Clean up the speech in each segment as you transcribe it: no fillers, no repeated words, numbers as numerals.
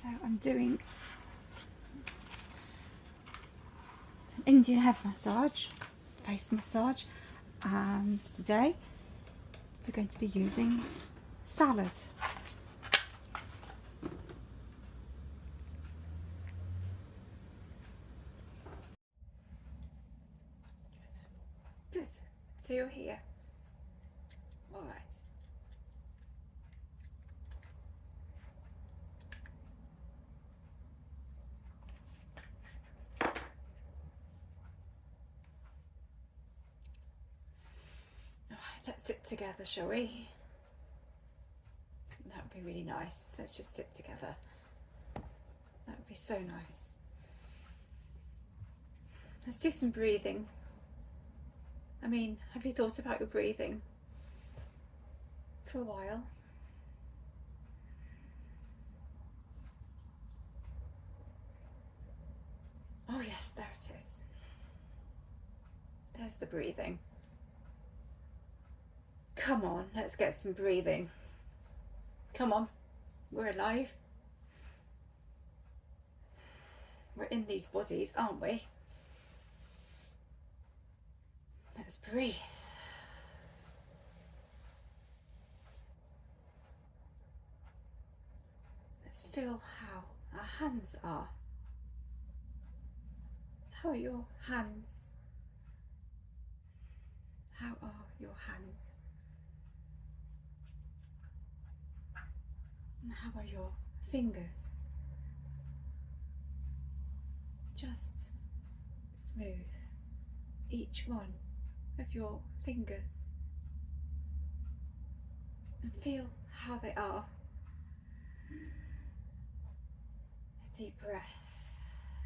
So I'm doing an Indian head massage, face massage, and today we're going to be using salad. Good. So you're here. All right. Let's sit together, shall we? That would be really nice. Let's just sit together. That would be so nice. Let's do some breathing. I mean, have you thought about your breathing for a while? Oh yes, there it is. There's the breathing. Come on, let's get some breathing. Come on, we're alive. We're in these bodies, aren't we? Let's breathe. Let's feel how our hands are. How are your hands? How are your hands? And how are your fingers? Just smooth each one of your fingers and feel how they are. A deep breath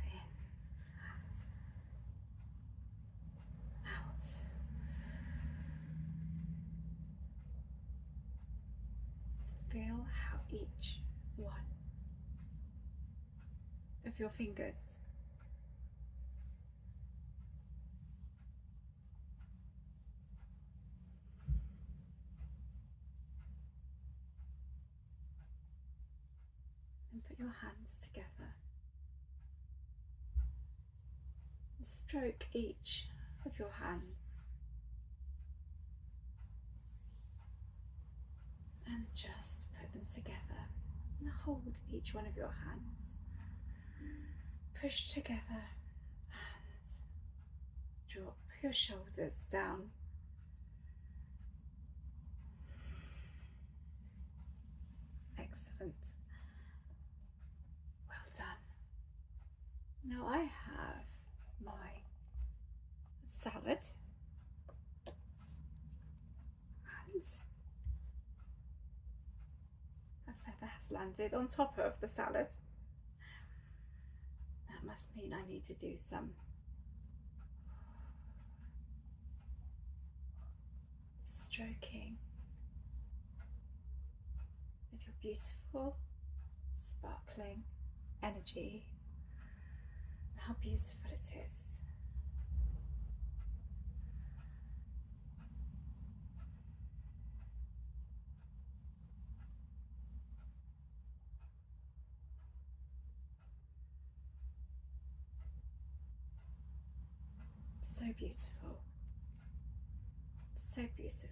in and out. Feel how each one of your fingers and put your hands together. Stroke each of your hands and just put them together and hold each one of your hands. Push together and drop your shoulders down. Excellent. Well done. Now I have my salad and a feather has landed on top of the salad. That must mean I need to do some stroking of your beautiful, sparkling energy. How beautiful it is. So beautiful. So beautiful.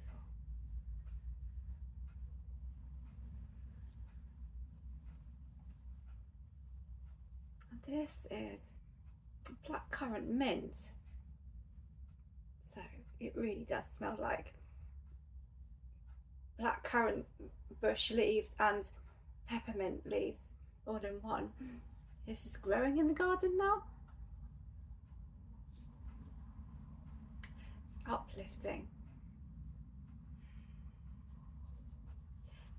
And this is blackcurrant mint. So it really does smell like blackcurrant bush leaves and peppermint leaves all in one. This is growing in the garden now. It's uplifting.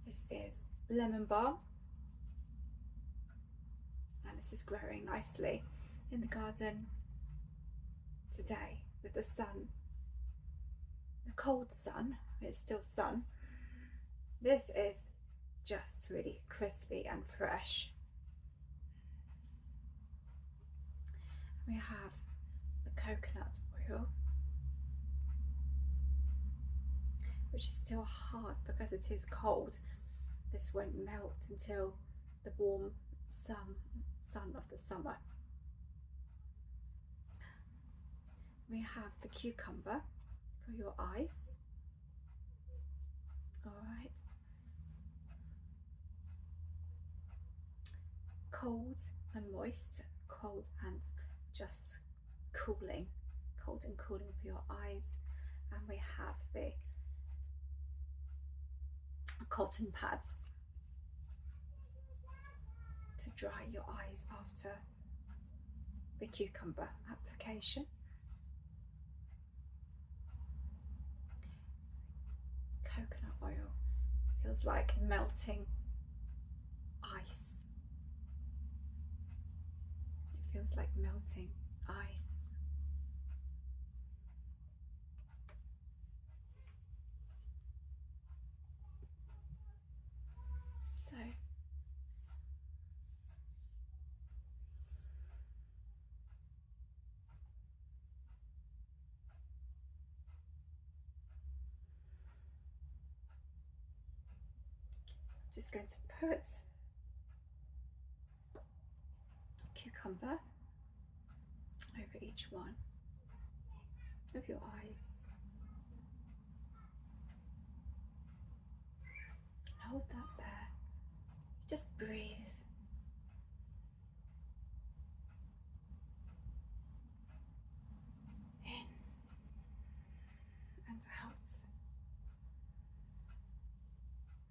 This is lemon balm, and this is growing nicely in the garden today with the sun, the cold sun. It's still sun. This is just really crispy and fresh. We have the coconut oil, which is still hard because it is cold. This won't melt until the warm sun of the summer. We have the cucumber for your eyes. All right. Cold and moist, cold and just cooling, cold and cooling for your eyes. And we have the cotton pads to dry your eyes after the cucumber application. Coconut oil feels like melting ice. It feels like melting ice. So just going to put cucumber over each one of your eyes. Hold that there. Just breathe. In and out.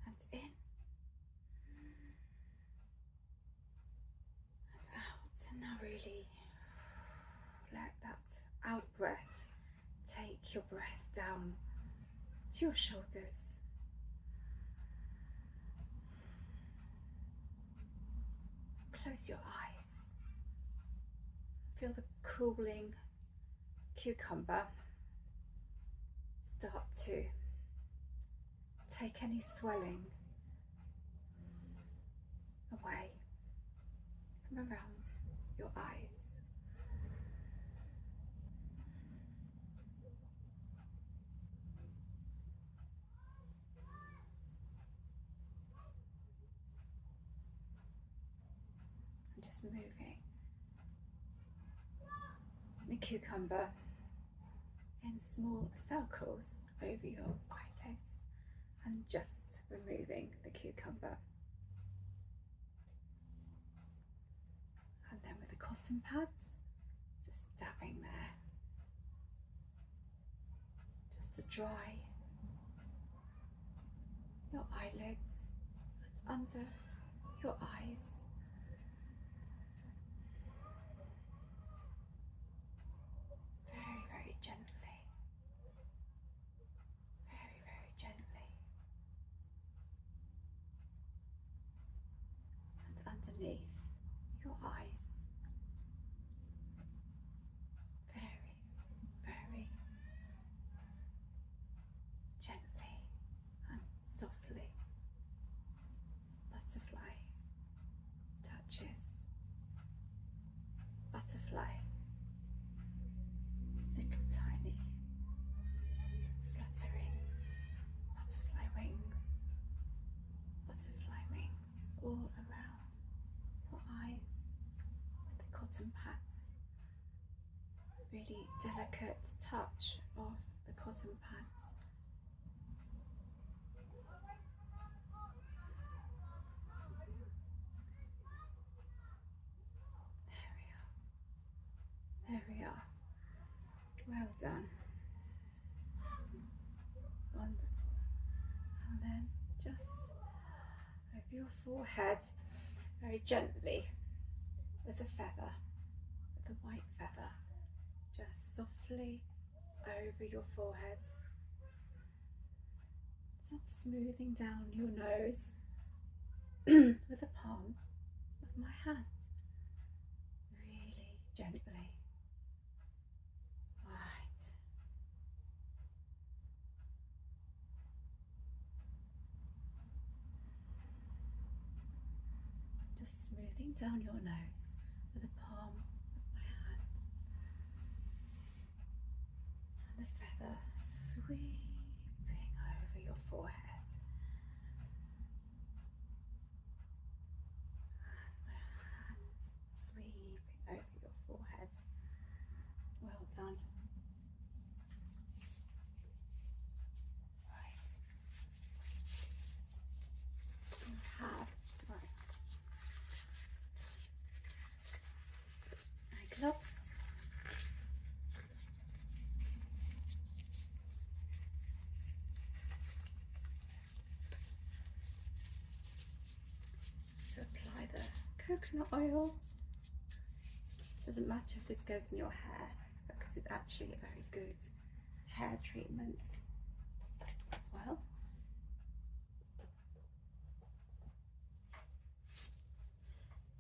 And in and out. And now really let that out breath take your breath down to your shoulders. Close your eyes. Feel the cooling cucumber start to take any swelling away from around your eyes. I'm just moving the cucumber in small circles over your eyelids and just removing the cucumber. And then with the cotton pads, just dabbing there, just to dry your eyelids and under your eyes. Very, very gently. Very, very gently. And underneath your eyes. Very, very gently and softly. Butterfly touches. Butterfly. Little tiny fluttering butterfly wings. Butterfly wings all around your eyes with the cotton pads. Really delicate touch of the cotton pads. There we are. Well done. Wonderful. And then just over your forehead, very gently, with the feather, with the white feather, just softly over your forehead. So I'm smoothing down your nose with the palm of my hand, really gently. Right. Just smoothing down your nose with the palm of my hand. And the feather sweeping over your forehead. And my coconut oil. Doesn't matter if this goes in your hair, because it's actually a very good hair treatment as well.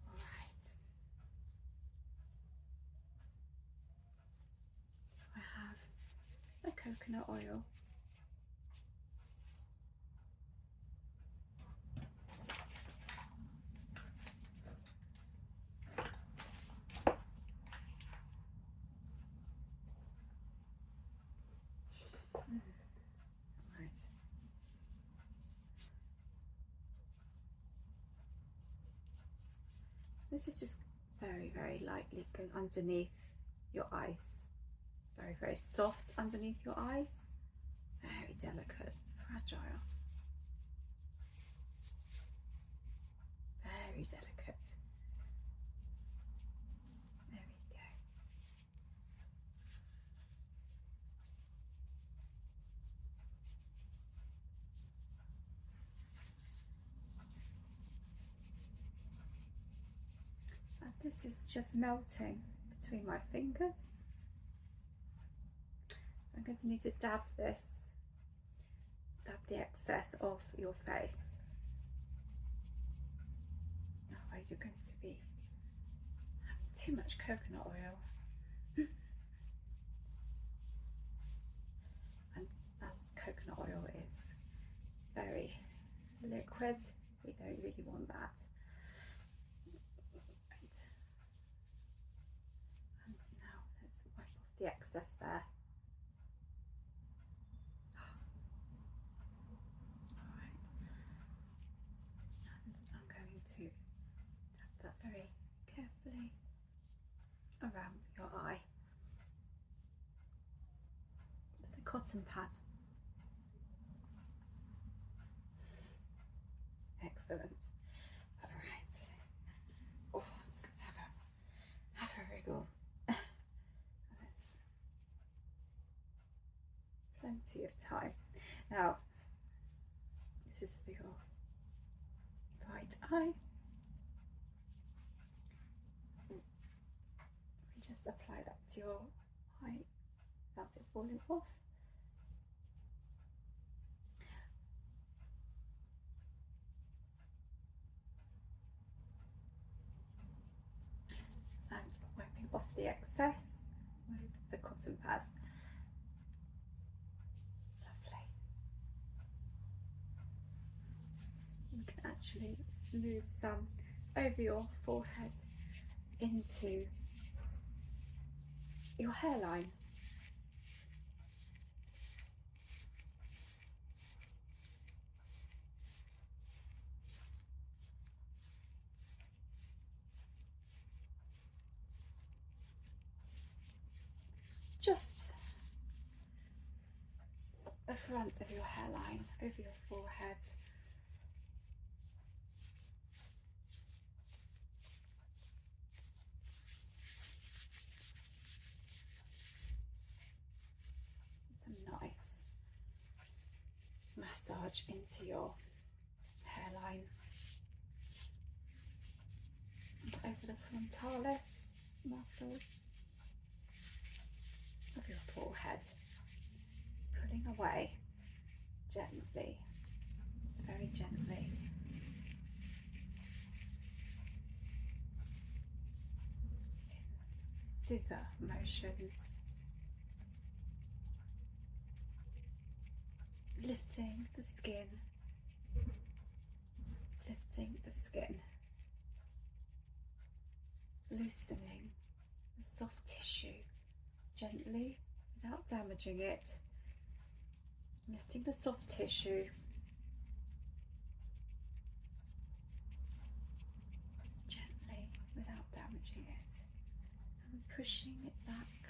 Alright, so I have the coconut oil. This is just very, very lightly going underneath your eyes. Very, very soft underneath your eyes. Very delicate, fragile. Very delicate. There we go. And this is just melting between my fingers. So I'm going to need to dab this, dab the excess off your face. Otherwise you're going to be having too much coconut oil. And as coconut oil is very liquid, we don't really want that. Right. And now let's wipe off the excess there. Alright. And I'm going to tap that very carefully around your eye with a cotton pad. Excellent. All right. Oh, I'm just going to have a wriggle. There's plenty of time. Now, this is for your right eye. Just apply that to your eye without it falling off. And wiping off the excess with the cotton pad. Lovely. You can actually smooth some over your forehead into your hairline. Just the front of your hairline, over your forehead. Some nice massage into your hairline and over the frontalis muscle of your forehead, pulling away gently, very gently. In scissor motions, lifting the skin, loosening the soft tissue gently without damaging it, lifting the soft tissue, gently without damaging it, and pushing it back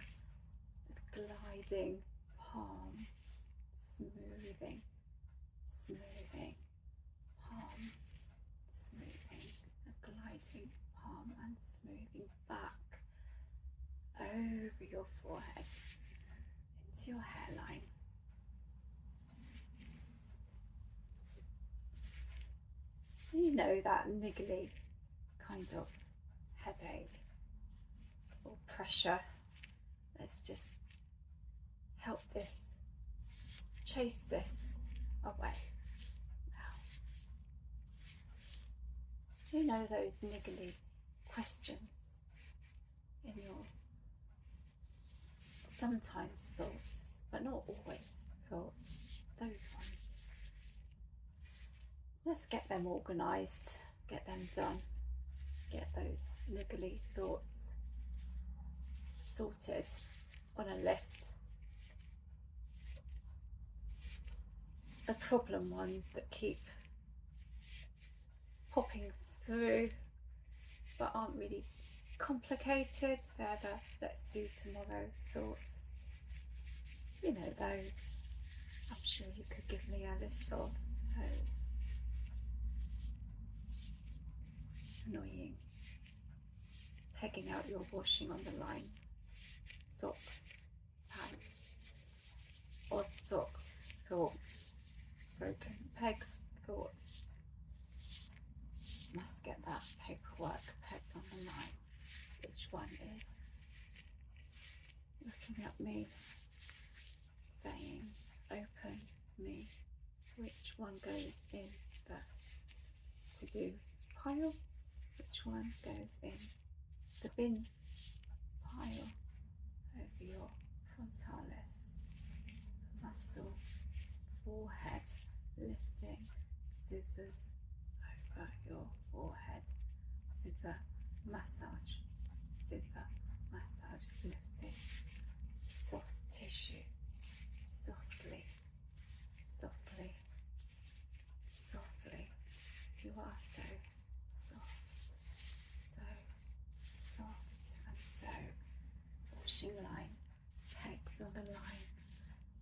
with gliding palm, smoothing, palm, smoothing, a gliding palm and smoothing back over your forehead into your hairline. You know that niggly kind of headache or pressure. Let's just help this, chase this away. Now, you know those niggly questions in your sometimes thoughts, but not always thoughts, those ones. Let's get them organised, get them done, get those niggly thoughts sorted on a list. The problem ones that keep popping through but aren't really complicated, they're the let's do tomorrow thoughts. You know those. I'm sure you could give me a list of those. Annoying. Pegging out your washing on the line. Socks, pants, odd socks, thoughts, broken pegs, thoughts. Must get that paperwork pegged on the line. Which one is looking at me, saying, open me. Which one goes in the to-do pile? Which one goes in the bin pile? Over your frontalis muscle, forehead lifting, scissors over your forehead, scissor massage, lifting, soft tissue, softly, softly, softly. You are so soft, so soft, and so. Washing line, pegs on the line,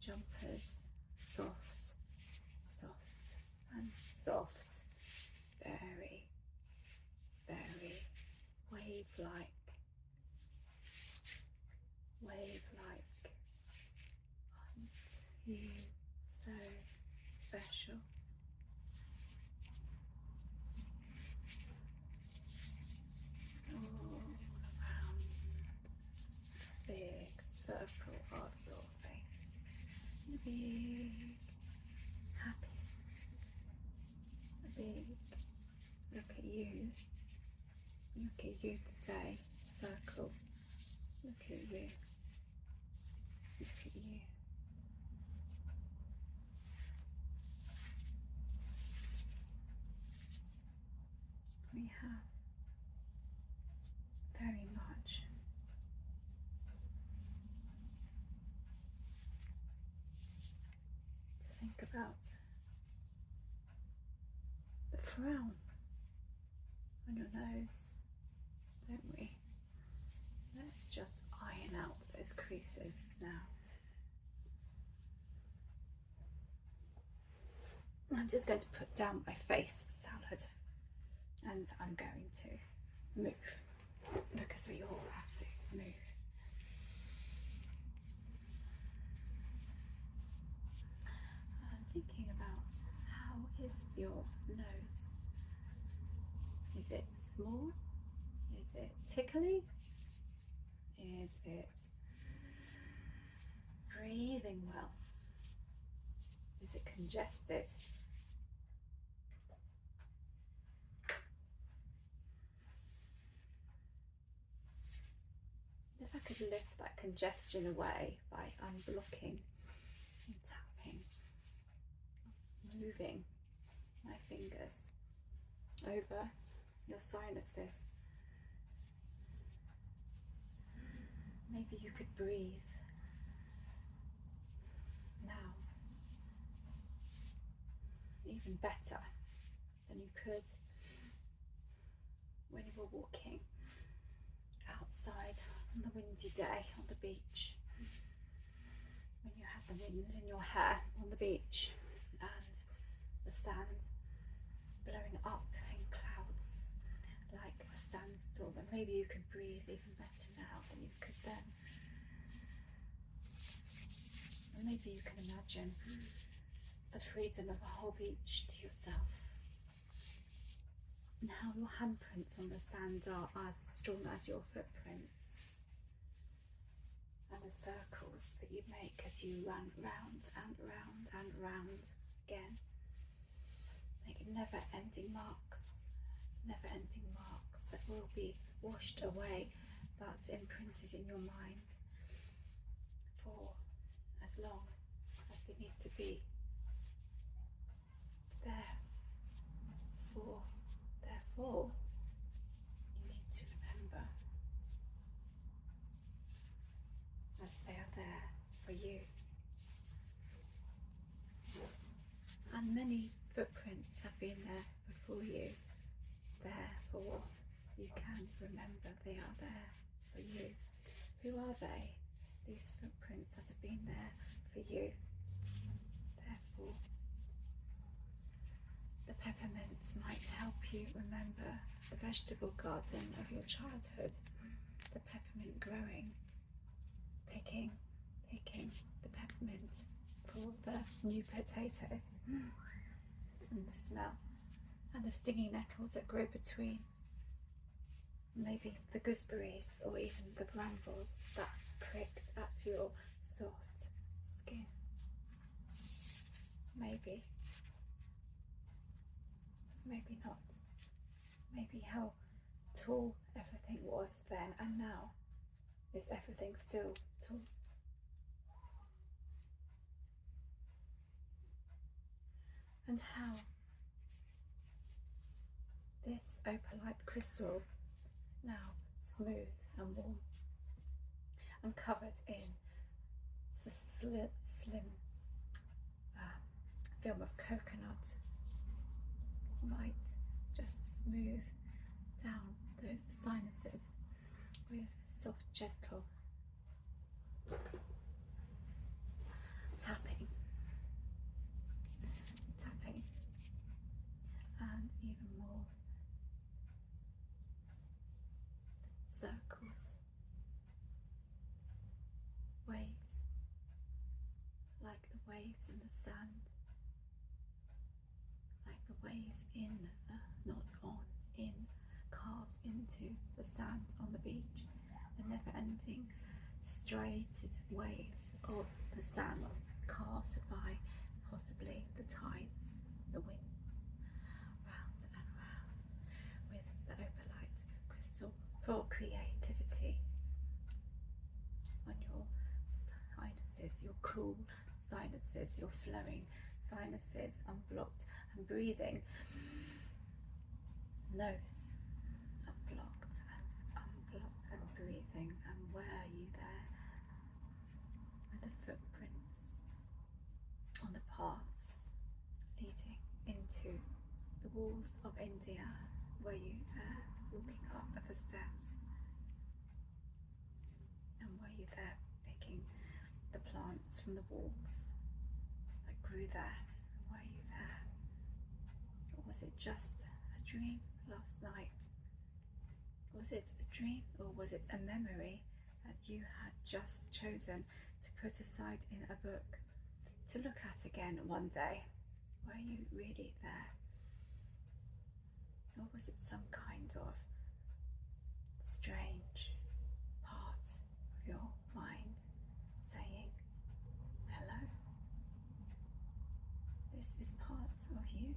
jumpers, soft, soft, and soft. Very, very wave-like, wave-like. Aren't you so special? All around the big circle of your face. A big happy, a big look at you. Look at you today, circle. Look at you. Look at you. We have very much to think about. The frown on your nose, don't we? Let's just iron out those creases now. I'm just going to put down my face salad and I'm going to move because we all have to move. I'm thinking about how is your nose? Is it small? Is it tickly? Is it breathing well? Is it congested? If I could lift that congestion away by unblocking and tapping, moving my fingers over your sinuses. Maybe you could breathe now even better than you could when you were walking outside on the windy day on the beach, when you had the wind in your hair on the beach and the sand blowing up in clouds like a sandstorm. And maybe you could breathe even better now than you could then. And maybe you can imagine the freedom of a whole beach to yourself. and how your handprints on the sand are as strong as your footprints, and the circles that you make as you run round and round and round again. Make never-ending marks that will be washed away but imprinted in your mind for as long as they need to be. Therefore, you need to remember, as they are there for you. And many footprints have been there before you. Therefore, you can remember they are there for you. Who are they? These footprints that have been there for you. Therefore, the peppermint might help you remember the vegetable garden of your childhood. The peppermint growing, picking the peppermint for the new potatoes, and the smell, and the stinging nettles that grow between. Maybe the gooseberries or even the brambles that pricked at your soft skin. Maybe not. Maybe how tall everything was then, and now is everything still tall. And how this opalite crystal, now smooth and warm and covered in slim film of coconut, might just smooth down those sinuses with soft, gentle tapping, and even more circles, waves, like the waves in the sand, like the waves in, not on, in, carved into the sand on the beach, the never-ending striated waves of the sand carved by possibly the tides, the winds, round and round, with the opalite crystal for creativity on your sinuses, your cool sinuses, your flowing sinuses, unblocked and breathing, nose unblocked and breathing. And were you there with the footprints on the paths leading into the walls of India? Were you there walking up at the steps? And were you there picking the plants from the walls that grew there? And were you there? Or was it just a dream last night? Was it a dream, or was it a memory that you had just chosen to put aside in a book to look at again one day? Were you really there? Or was it some kind of strange part of your mind saying, hello, this is part of you,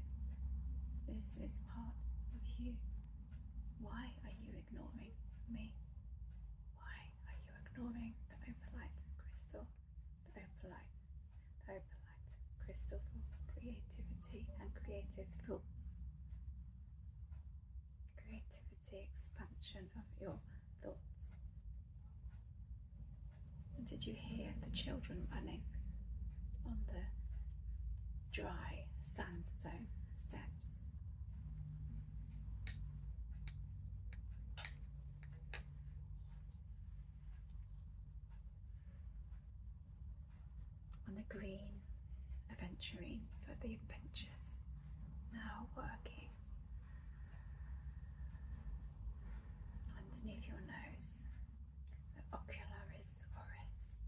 this is part of you. Why are you ignoring me? Why are you ignoring the opalite crystal? The opalite crystal for creativity and creative thoughts. Creativity, expansion of your thoughts. And did you hear the children running on the dry sandstone steps? On the green aventurine for the adventures, now working underneath your nose, the ocularis oris,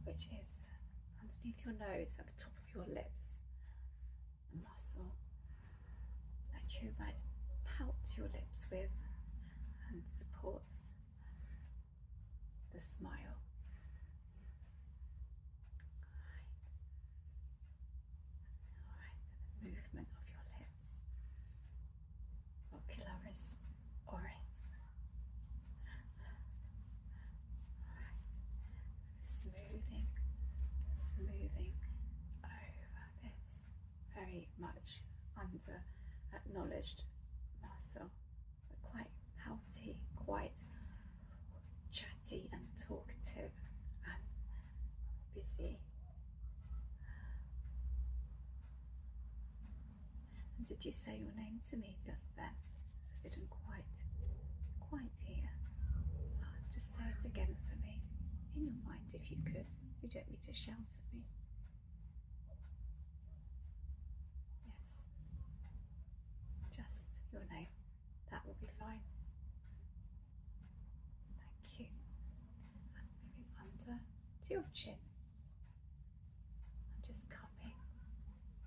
which is underneath your nose at the top of your lips, a muscle that you might pout your lips with and supports the smile. Alright, the movement of your lips. Ocularis oris. Alright, smoothing over this very much under acknowledged muscle, but quite pouty, quite chatty and talkative and busy. And did you say your name to me just then? I didn't quite hear. Oh, just say it again for me, in your mind if you could. You don't need to shout at me. Yes, just your name. That will be fine. Thank you. And moving under to your chin. I'm just cupping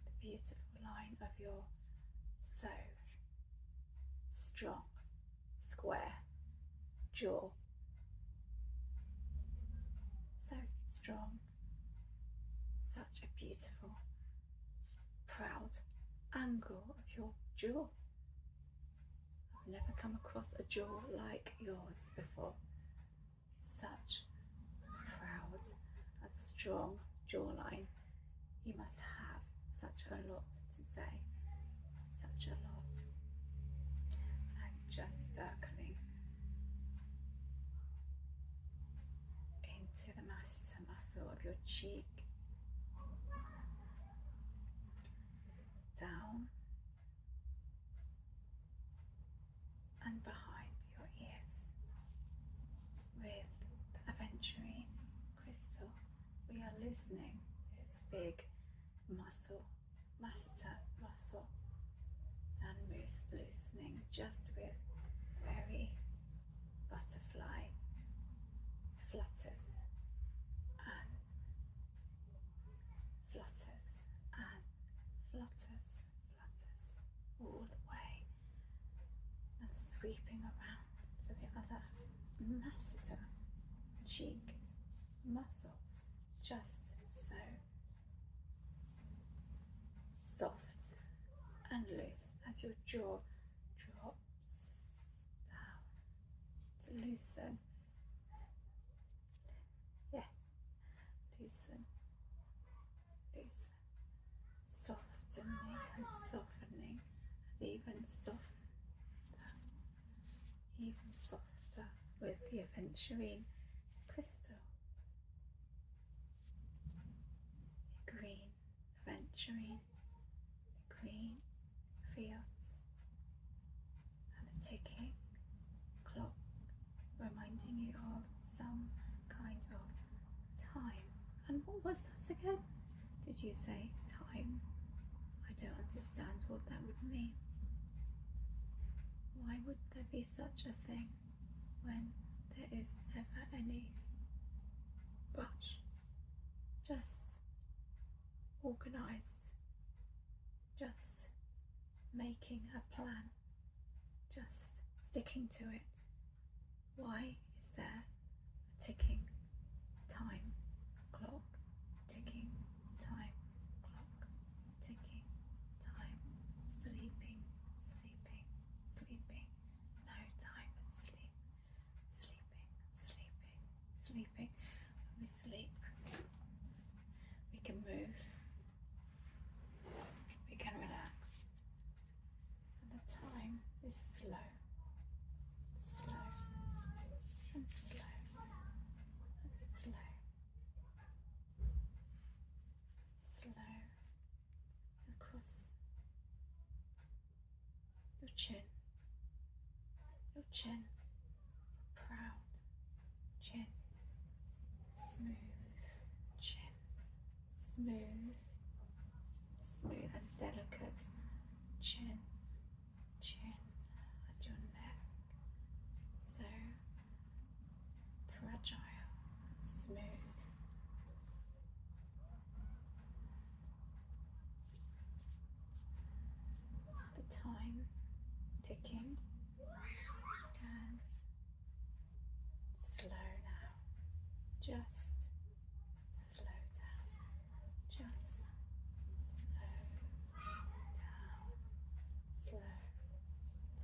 the beautiful line of your so strong, square jaw. So strong. Such a beautiful, proud angle of your jaw. I've never come across a jaw like yours before. Such proud and strong jawline. You must have such a lot to say. Such a lot. And just circling into the masseter muscle of your cheek. Down and behind your ears with the aventurine crystal. We are loosening this big muscle, masseter muscle, and loosening just with very butterfly flutters and flutters and flutters, all the way, and sweeping around to the other masseter cheek muscle, just so soft and loose as your jaw drops down to loosen. Yes, loosen, softening and softening, and even softer with the aventurine crystal. The green aventurine, the green fields, and the ticking clock reminding you of some kind of time. And what was that again? Did you say time? I don't understand what that would mean. Why would there be such a thing when there is never any rush? Just organised, just making a plan, just sticking to it. Why is there a ticking time clock? Ticking time clock, ticking time, sleeping, no time but sleep, sleeping. When we sleep, we can move, we can relax, and the time is slow and slow across your chin, proud chin, smooth and delicate chin, and your neck, so fragile and smooth. The time ticking, and slow now. Just slow down. Just slow down. Slow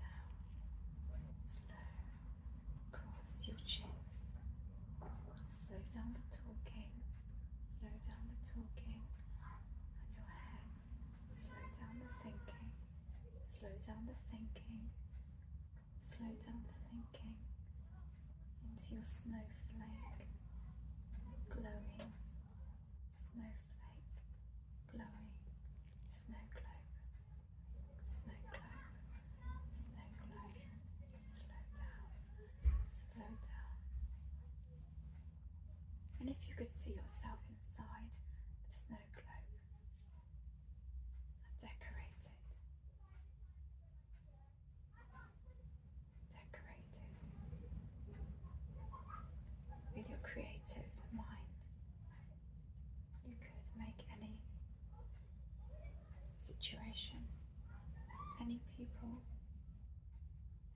down. Slow across your chin. Slow down the talking. Slow down the talking. And your head. Slow down the thinking. Slow down the thinking. Slow down the thinking. Into your snowflake. Glowing snowflake. Glowing snow globe. Snow globe. Snow globe. Slow down. Slow down. And if you could see yourself inside the snow globe and decorate it. Decorate it with your creative mind. You could make any situation, any people,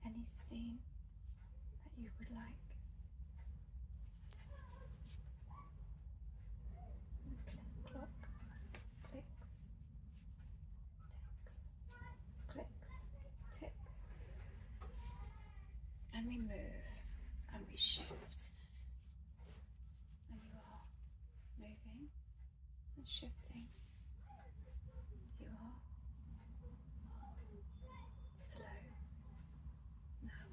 any scene that you would like. The clock clicks, ticks, clicks, ticks, and we move and we shift, and you are moving and shifting. You are slow now.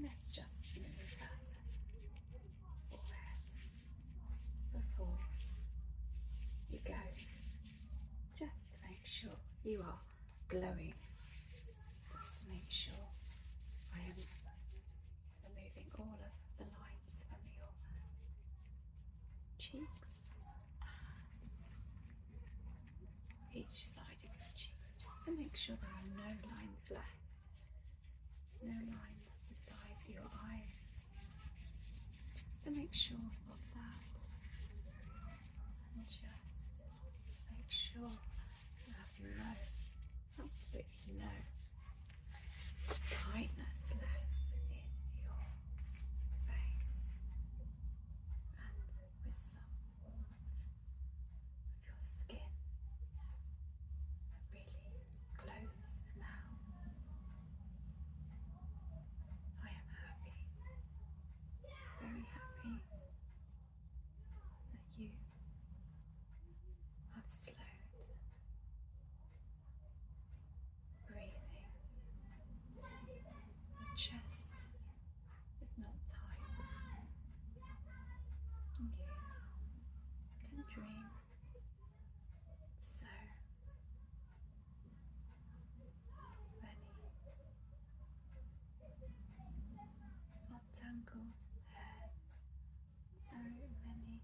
Let's just smooth that forehead before you go, just to make sure you are glowing, just to make sure I am removing all of the lines from your cheeks and each side of your cheeks, just to make sure there are no lines left, no lines beside your eyes, just to make sure of that, and just to make sure you have no, absolutely no tightness left in your face, and with some warmth of your skin that really glows now. I am happy, very happy that you have slowed breathing. Your chest is not tight, and you can dream so many untangled hairs, so many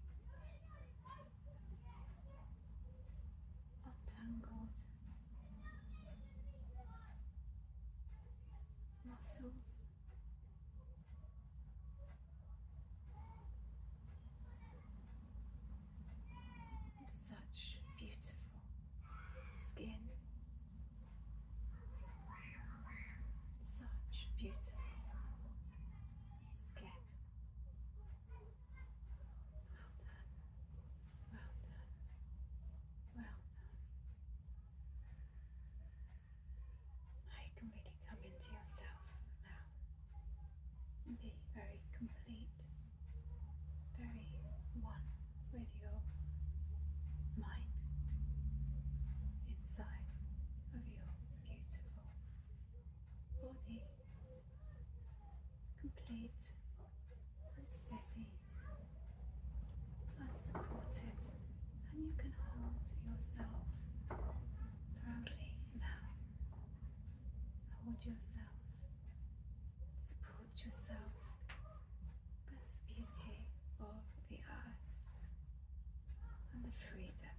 untangled muscles, such beautiful skin, such beautiful skin. Well done, well done, well done. Now you can really come into yourself now and be very complete, very one with your mind, inside of your beautiful body, complete and steady and supported, and you can hold yourself proudly now. Hold yourself, support yourself with the beauty of the earth and the freedom